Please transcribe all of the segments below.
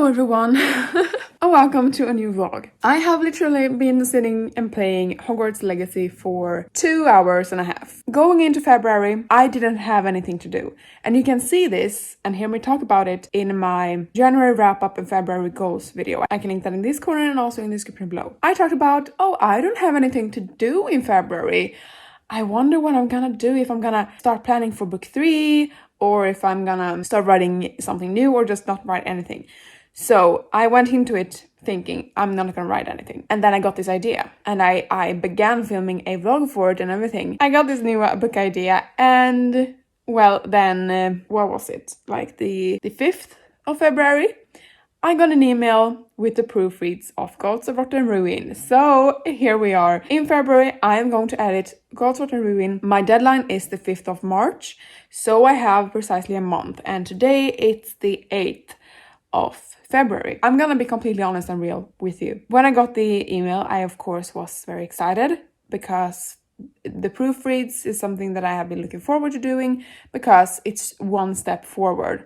Hello everyone, and welcome to a new vlog. I have literally been sitting and playing Hogwarts Legacy for 2.5 hours. Going into February, I didn't have anything to do. And you can see this and hear me talk about it in my January wrap-up and February goals video. I can link that in this corner and also in the description below. I talked about, I don't have anything to do in February. I wonder what I'm gonna do, if I'm gonna start planning for book 3, or if I'm gonna start writing something new or just not write anything. So I went into it thinking I'm not gonna write anything. And then I got this idea and I began filming a vlog for it and everything. I got this new book idea and well then, what was it? Like the 5th of February? I got an email with the proofreads of Gods of Rot and Ruin. So here we are. In February, I am going to edit Gods of Rot and Ruin. My deadline is the 5th of March. So I have precisely a month. And today it's the 8th of February. I'm gonna be completely honest and real with you. When I got the email, I of course was very excited because the proofreads is something that I have been looking forward to doing because it's one step forward.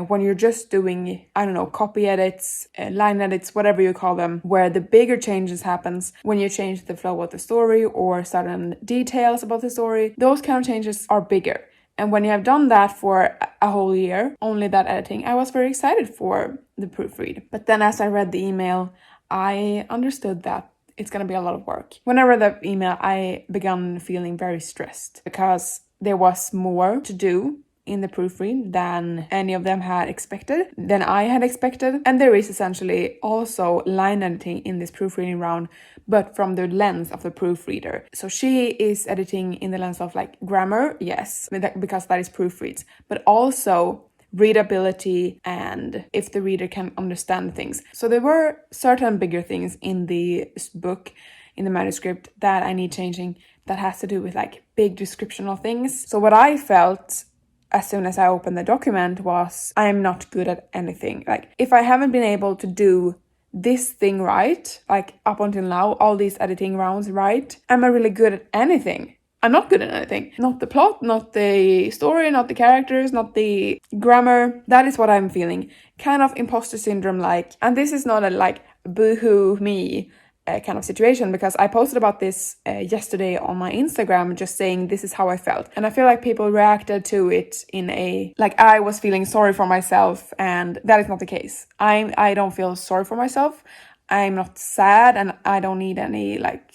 When you're just doing, copy edits, line edits, whatever you call them, where the bigger changes happens when you change the flow of the story or certain details about the story, those kind of changes are bigger. And when you have done that for a whole year, only that editing, I was very excited for the proofread. But then as I read the email, I understood that it's going to be a lot of work. When I read that email, I began feeling very stressed because there was more to do in the proofread than any of them had expected, than I had expected. And there is essentially also line editing in this proofreading round, but from the lens of the proofreader. So she is editing in the lens of like grammar, yes, because that is proofreads, but also readability and if the reader can understand things. So there were certain bigger things in the book, in the manuscript, that I need changing that has to do with like big descriptional things. So what I felt as soon as I opened the document was, I am not good at anything. Like, if I haven't been able to do this thing right, like up until now, all these editing rounds right, am I really good at anything? I'm not good at anything. Not the plot, not the story, not the characters, not the grammar. That is what I'm feeling. Kind of imposter syndrome like. And this is not a like boohoo me kind of situation, because I posted about this yesterday on my Instagram, just saying this is how I felt. And I feel like people reacted to it in a, like I was feeling sorry for myself, and that is not the case. I don't feel sorry for myself. I'm not sad, and I don't need any like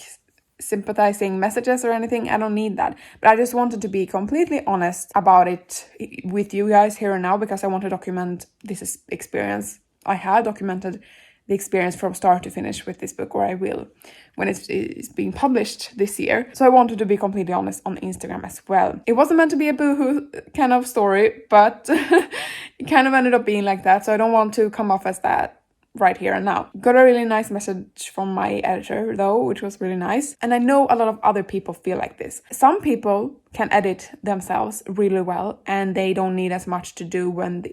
sympathizing messages or anything. I don't need that. But I just wanted to be completely honest about it with you guys here and now, because I want to document this experience. I have documented the experience from start to finish with this book, or I will when it's being published this year. So I wanted to be completely honest on Instagram as well. It wasn't meant to be a boohoo kind of story, but it kind of ended up being like that. So I don't want to come off as that right here and now. Got a really nice message from my editor though, which was really nice. And I know a lot of other people feel like this. Some people can edit themselves really well and they don't need as much to do when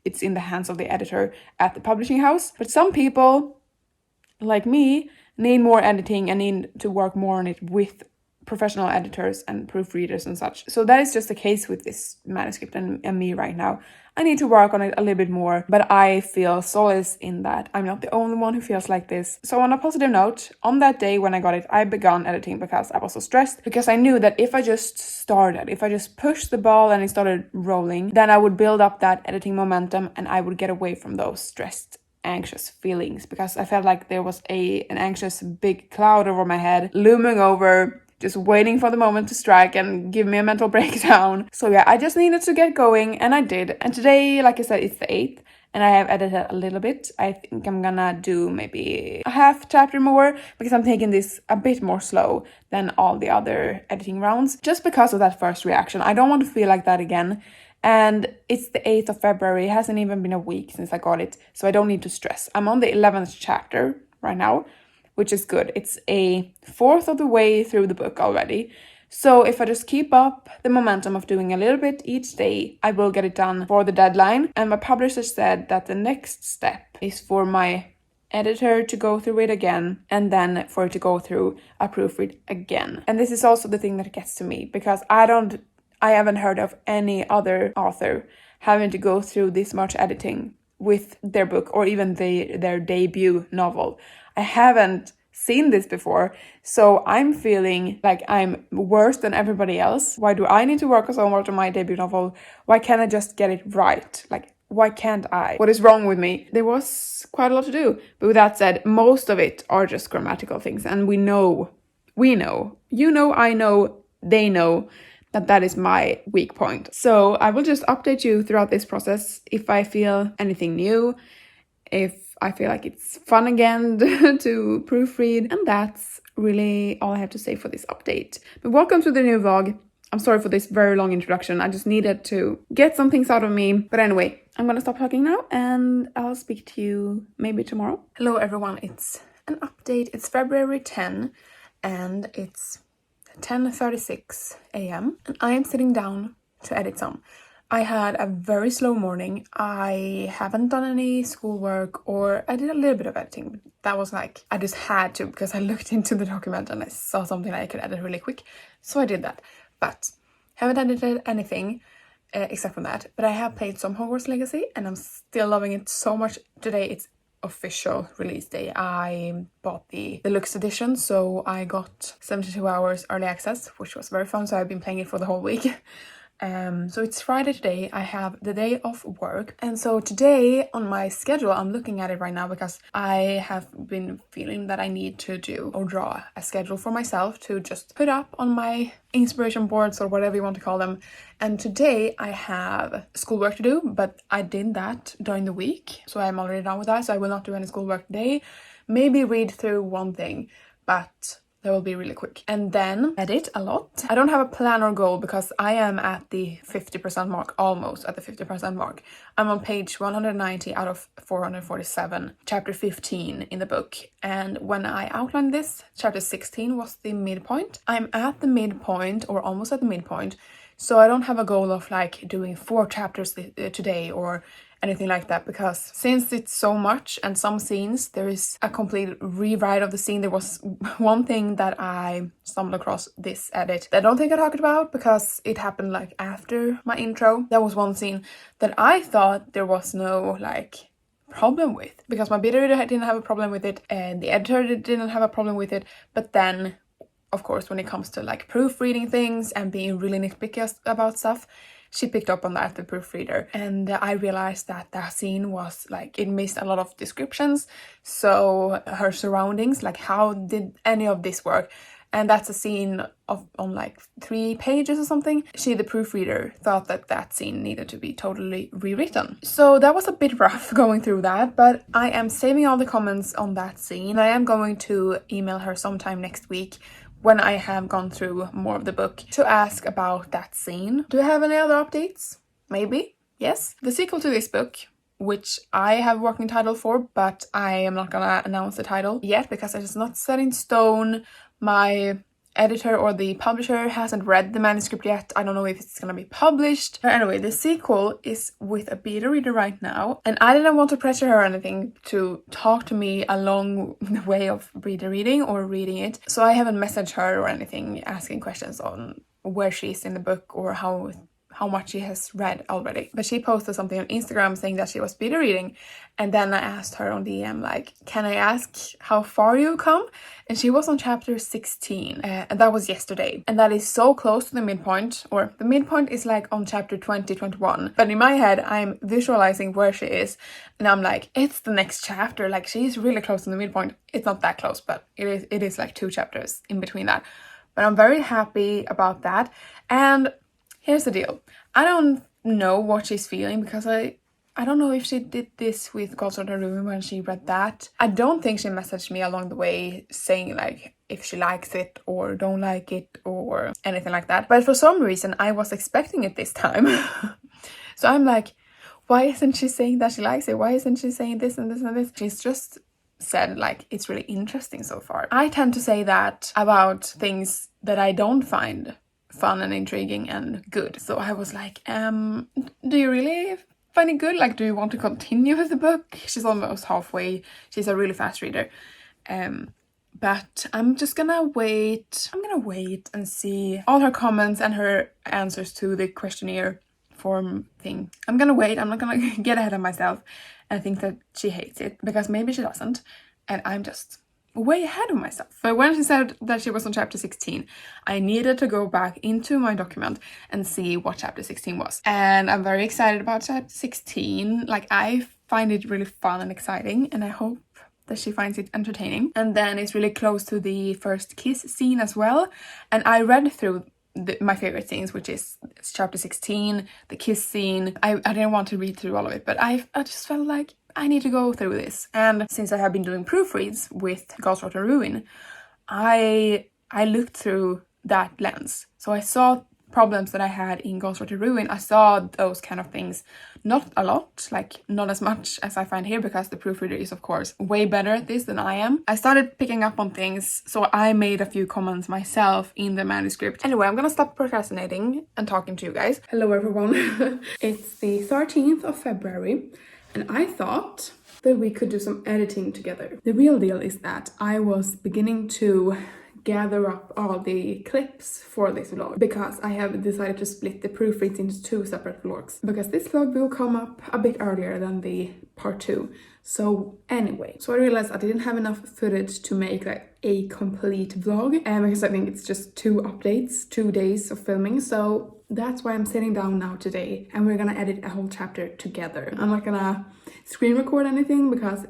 it's in the hands of the editor at the publishing house. But some people, like me, need more editing and need to work more on it with professional editors and proofreaders and such. So that is just the case with this manuscript and me right now. I need to work on it a little bit more, but I feel solace in that I'm not the only one who feels like this. So on a positive note, on that day when I got it, I began editing because I was so stressed, because I knew that if I just pushed the ball and it started rolling, then I would build up that editing momentum and I would get away from those stressed, anxious feelings, because I felt like there was an anxious big cloud over my head looming over, just waiting for the moment to strike and give me a mental breakdown. So yeah, I just needed to get going, and I did. And today, like I said, it's the 8th, and I have edited a little bit. I think I'm gonna do maybe a half chapter more, because I'm taking this a bit more slow than all the other editing rounds, just because of that first reaction. I don't want to feel like that again. And it's the 8th of February. It hasn't even been a week since I got it, so I don't need to stress. I'm on the 11th chapter right now, which is good. It's a fourth of the way through the book already. So if I just keep up the momentum of doing a little bit each day, I will get it done for the deadline. And my publisher said that the next step is for my editor to go through it again, and then for it to go through a proofread again. And this is also the thing that gets to me, because I haven't heard of any other author having to go through this much editing with their book or even their debut novel. I haven't seen this before, so I'm feeling like I'm worse than everybody else. Why do I need to work so much on my debut novel? Why can't I just get it right? Like, why can't I? What is wrong with me? There was quite a lot to do. But with that said, most of it are just grammatical things, and we know, you know, I know, they know that is my weak point. So I will just update you throughout this process if I feel anything new, if I feel like it's fun again to proofread, and that's really all I have to say for this update. But welcome to the new vlog. I'm sorry for this very long introduction. I just needed to get some things out of me. But anyway, I'm gonna stop talking now and I'll speak to you maybe tomorrow. Hello everyone, it's an update. It's February 10 and it's 10:36 a.m. and I am sitting down to edit some. I had a very slow morning. I haven't done any schoolwork, or I did a little bit of editing, but that was like, I just had to because I looked into the document and I saw something I could edit really quick. So I did that, but haven't edited anything except from that. But I have played some Hogwarts Legacy and I'm still loving it so much. Today it's official release day. I bought the deluxe edition, so I got 72 hours early access, which was very fun. So I've been playing it for the whole week. So it's Friday today. I have the day off work, and so today on my schedule, I'm looking at it right now because I have been feeling that I need to do or draw a schedule for myself to just put up on my inspiration boards or whatever you want to call them. And today I have schoolwork to do, but I did that during the week, so I'm already done with that. So I will not do any schoolwork today. Maybe read through one thing, but that will be really quick. And then edit a lot. I don't have a plan or goal because I am at the 50% mark, almost at the 50% mark. I'm on page 190 out of 447, chapter 15 in the book. And when I outlined this, chapter 16 was the midpoint. I'm at the midpoint or almost at the midpoint. So I don't have a goal of like doing 4 chapters today or anything like that, because since it's so much and some scenes, there is a complete rewrite of the scene. There was one thing that I stumbled across this edit that I don't think I talked about because it happened like after my intro. That was one scene that I thought there was no like problem with, because my beta reader didn't have a problem with it and the editor didn't have a problem with it. But then of course, when it comes to like proofreading things and being really nitpicky about stuff, she picked up on that, the proofreader. And I realized that that scene was like, it missed a lot of descriptions. So her surroundings, like how did any of this work? And that's a scene on like 3 pages or something. She, the proofreader, thought that that scene needed to be totally rewritten. So that was a bit rough going through that, but I am saving all the comments on that scene. I am going to email her sometime next week when I have gone through more of the book to ask about that scene. Do I have any other updates? Maybe? Yes? The sequel to this book, which I have a working title for, but I am not gonna announce the title yet because it is not set in stone. My editor or the publisher hasn't read the manuscript yet. I don't know if it's gonna be published. But anyway, the sequel is with a beta reader right now, and I didn't want to pressure her or anything to talk to me along the way of beta reading or reading it. So I haven't messaged her or anything asking questions on where she is in the book or how much she has read already. But she posted something on Instagram saying that she was beta reading, and then I asked her on DM like, can I ask how far you come? And she was on chapter 16, and that was yesterday, and that is so close to the midpoint, or the midpoint is like on chapter 20-21, but in my head I'm visualizing where she is and I'm like, it's the next chapter, like she's really close to the midpoint. It's not that close, but it is like 2 chapters in between that. But I'm very happy about that. And here's the deal. I don't know what she's feeling because I don't know if she did this with Gods of the Room when she read that. I don't think she messaged me along the way saying like if she likes it or don't like it or anything like that. But for some reason I was expecting it this time. So I'm like, why isn't she saying that she likes it? Why isn't she saying this and this and this? She's just said like it's really interesting so far. I tend to say that about things that I don't find fun and intriguing and good. So I was like, do you really find it good? Like, do you want to continue with the book? She's almost halfway. She's a really fast reader. But I'm just gonna wait. I'm gonna wait and see all her comments and her answers to the questionnaire form thing. I'm gonna wait. I'm not gonna get ahead of myself. and think that she hates it, because maybe she doesn't, and I'm just way ahead of myself. But when she said that she was on chapter 16, I needed to go back into my document and see what chapter 16 was. And I'm very excited about chapter 16. Like, I find it really fun and exciting, and I hope that she finds it entertaining. And then it's really close to the first kiss scene as well. And I read through my favorite scenes, which is chapter 16, the kiss scene. I didn't want to read through all of it, but I just felt like I need to go through this. And since I have been doing proofreads with Ghost Ruin, I looked through that lens. So I saw problems that I had in Ghost Ruin. I saw those kind of things, not a lot, like not as much as I find here, because the proofreader is of course way better at this than I am. I started picking up on things, so I made a few comments myself in the manuscript. Anyway, I'm gonna stop procrastinating and talking to you guys. Hello everyone. It's the 13th of February, and I thought that we could do some editing together. The real deal is that I was beginning to gather up all the clips for this vlog, because I have decided to split the proofreads into 2 separate vlogs, because this vlog will come up a bit earlier than the part 2. So anyway, so I realized I didn't have enough footage to make like a complete vlog, because I think it's just 2 updates, 2 days of filming. So that's why I'm sitting down now today, and we're gonna edit a whole chapter together. I'm not gonna screen record anything, because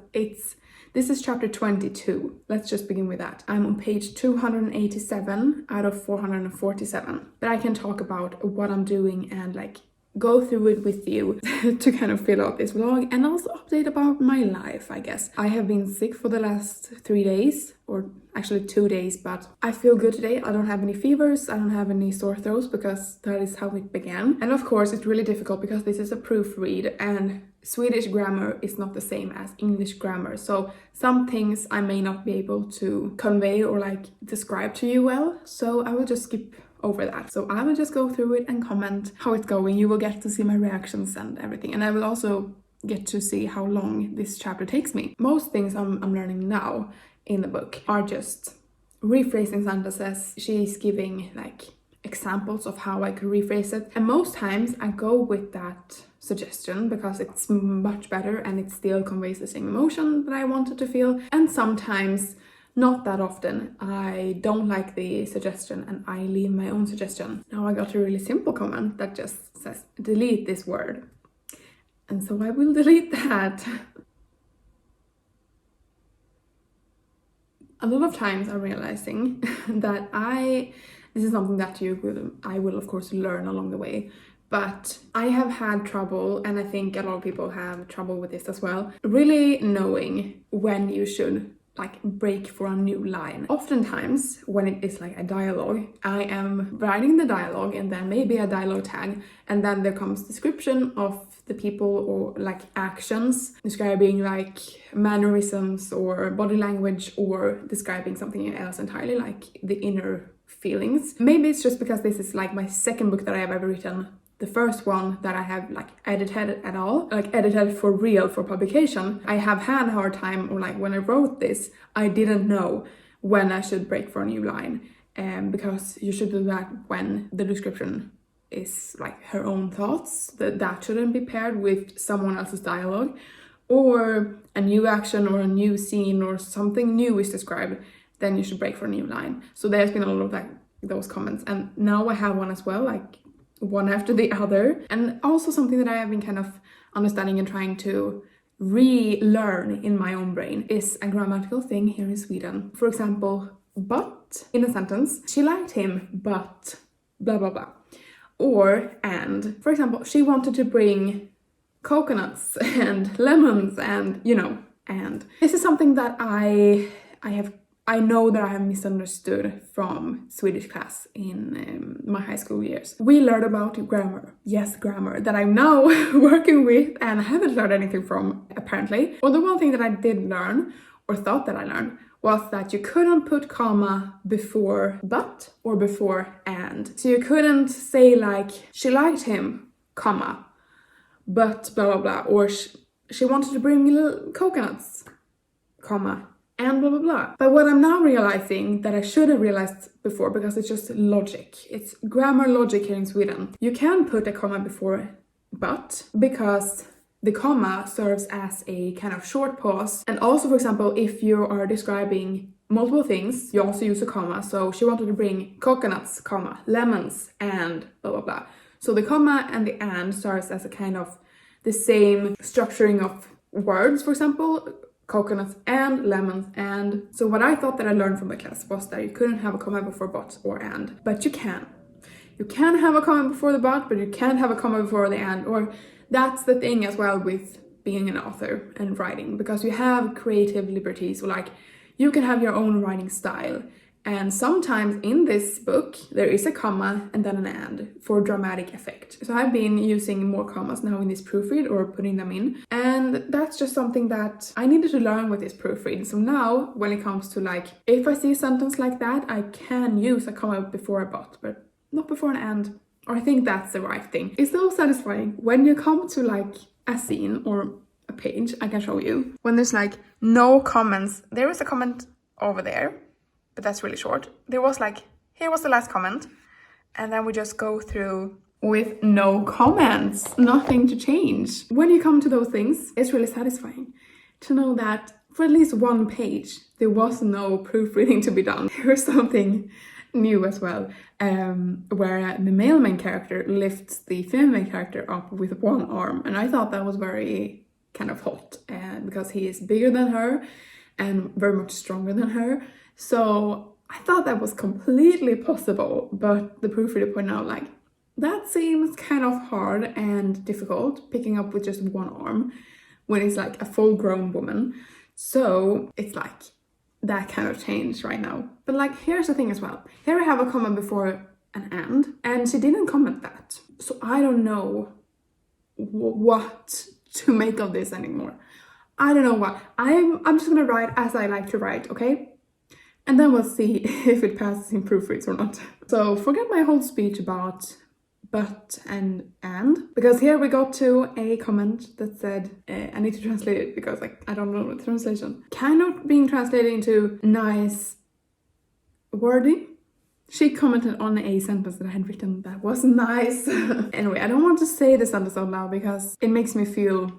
this is chapter 22. Let's just begin with that. I'm on page 287 out of 447. But I can talk about what I'm doing and like go through it with you to kind of fill out this vlog, and also update about my life, I guess. I have been sick for the last 3 days, or actually 2 days, but I feel good today. I don't have any fevers, I don't have any sore throats, because that is how it began. And of course it's really difficult because this is a proofread, and Swedish grammar is not the same as English grammar. So some things I may not be able to convey or like describe to you well, so I will just skip over that. So I will just go through it and comment how it's going. You will get to see my reactions and everything, and I will also get to see how long this chapter takes me. Most things I'm learning now in the book are just rephrasing sentences. She's giving like examples of how I could rephrase it, and most times I go with that suggestion because it's much better and it still conveys the same emotion that I wanted to feel. And sometimes, not that often, I don't like the suggestion and I leave my own suggestion. Now I got a really simple comment that just says delete this word, and so I will delete that. A lot of times I'm realizing that this is something that I will of course learn along the way, but I have had trouble, and I think a lot of people have trouble with this as well, really knowing when you should like break for a new line. Oftentimes when it is like a dialogue, I am writing the dialogue and then maybe a dialogue tag, and then there comes description of the people or like actions, describing like mannerisms or body language, or describing something else entirely, like the inner feelings. Maybe it's just because this is like my second book that I have ever written. The first one that I have like edited at all, like edited for real for publication, I have had a hard time, or like when I wrote this, I didn't know when I should break for a new line. Because you should do that when the description is like her own thoughts, that shouldn't be paired with someone else's dialogue, or a new action or a new scene or something new is described, then you should break for a new line. So there's been a lot of like those comments, and now I have one as well, like one after the other. And also something that I have been kind of understanding and trying to relearn in my own brain is a grammatical thing here in Sweden. For example, but in a sentence, she liked him, but blah blah blah. Or and, for example, she wanted to bring coconuts and lemons and, you know, and. This is something that I know that I have misunderstood from Swedish class in my high school years. We learned about grammar. Yes, grammar, that I'm now working with and I haven't learned anything from, apparently. Or the one thing that I did learn, or thought that I learned, was that you couldn't put comma before but or before and. So you couldn't say like, she liked him, comma, but blah blah blah, or she wanted to bring little coconuts, comma, and blah blah blah. But what I'm now realizing that I should have realized before, because it's just logic, it's grammar logic here in Sweden. You can put a comma before but, because the comma serves as a kind of short pause. And also, for example, if you are describing multiple things, you also use a comma. So she wanted to bring coconuts, comma, lemons, and blah, blah, blah. So the comma and the and serves as a kind of the same structuring of words, for example, coconuts and lemons. And so what I thought that I learned from the class was that you couldn't have a comma before but or and, but you can. You can have a comma before the but you can't have a comma before the and, or that's the thing as well with being an author and writing, because you have creative liberties. So like, you can have your own writing style. And sometimes in this book, there is a comma and then an and for dramatic effect. So I've been using more commas now in this proofread, or putting them in. And that's just something that I needed to learn with this proofread. So now when it comes to like, if I see a sentence like that, I can use a comma before a but not before an and. Or I think that's the right thing. It's so satisfying when you come to like a scene or a page. I can show you. When there's like no comments, there is a comment over there, but that's really short. There was like, here was the last comment. And then we just go through with no comments, nothing to change. When you come to those things, it's really satisfying to know that for at least one page, there was no proofreading to be done. Here's something new as well, where the male main character lifts the female main character up with one arm. And I thought that was very kind of hot, because he is bigger than her and very much stronger than her. So I thought that was completely possible, but the proofreader pointed out like, that seems kind of hard and difficult, picking up with just one arm when it's like a full-grown woman. So it's like that kind of changed right now. But like, here's the thing as well. Here I have a comment before an and she didn't comment that. So I don't know what to make of this anymore. I don't know what. I'm just gonna write as I like to write, okay? And then we'll see if it passes in proofreads or not. So forget my whole speech about but and, because here we got to a comment that said, I need to translate it because like I don't know the translation. Kind of being translated into nice wording. She commented on a sentence that I had written that was nice. Anyway, I don't want to say the sentence out loud because it makes me feel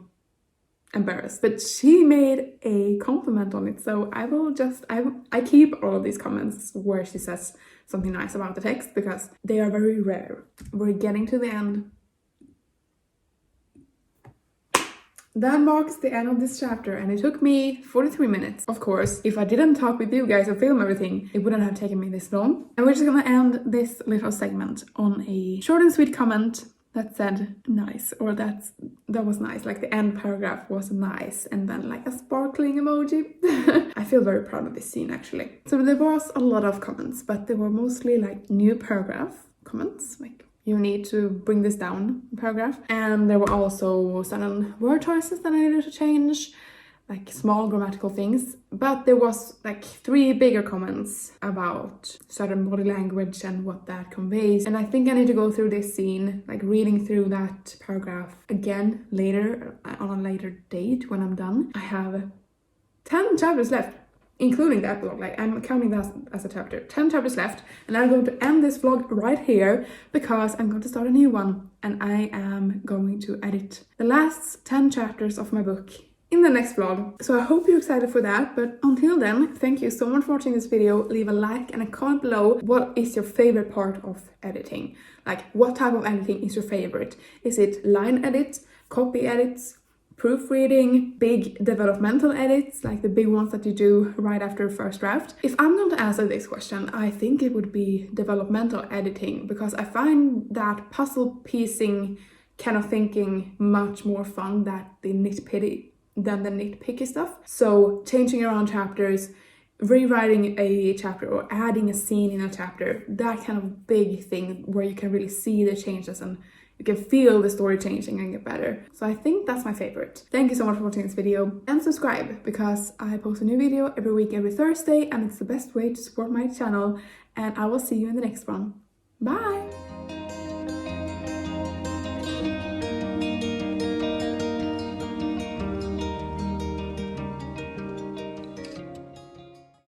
embarrassed, but she made a compliment on it, so I will just I keep all of these comments where she says something nice about the text because they are very rare. We're getting to the end. That marks the end of this chapter, and it took me 43 minutes. Of course, if I didn't talk with you guys or film everything, it wouldn't have taken me this long. And we're just gonna end this little segment on a short and sweet comment that said nice, or that was nice, like the end paragraph was nice, and then like a sparkling emoji. I feel very proud of this scene actually. So there was a lot of comments, but they were mostly like new paragraph comments, like you need to bring this down paragraph, and there were also certain word choices that I needed to change, like small grammatical things, but there was like 3 bigger comments about certain body language and what that conveys. And I think I need to go through this scene, like reading through that paragraph again later, on a later date when I'm done. I have 10 chapters left, including the epilogue. Like I'm counting that as a chapter. 10 chapters left, and I'm going to end this vlog right here because I'm going to start a new one, and I am going to edit the last 10 chapters of my book in the next vlog. So I hope you're excited for that, but until then, thank you so much for watching this video. Leave a like and a comment below. What is your favorite part of editing? Like, what type of editing is your favorite? Is it line edits, copy edits, proofreading, big developmental edits, like the big ones that you do right after a first draft? If I'm going to answer this question, I think it would be developmental editing, because I find that puzzle piecing kind of thinking much more fun than the nitpicky stuff. So changing around chapters, rewriting a chapter, or adding a scene in a chapter, that kind of big thing where you can really see the changes and you can feel the story changing and get better. So I think that's my favorite. Thank you so much for watching this video, and subscribe because I post a new video every week, every Thursday, and it's the best way to support my channel. And I will see you in the next one. Bye!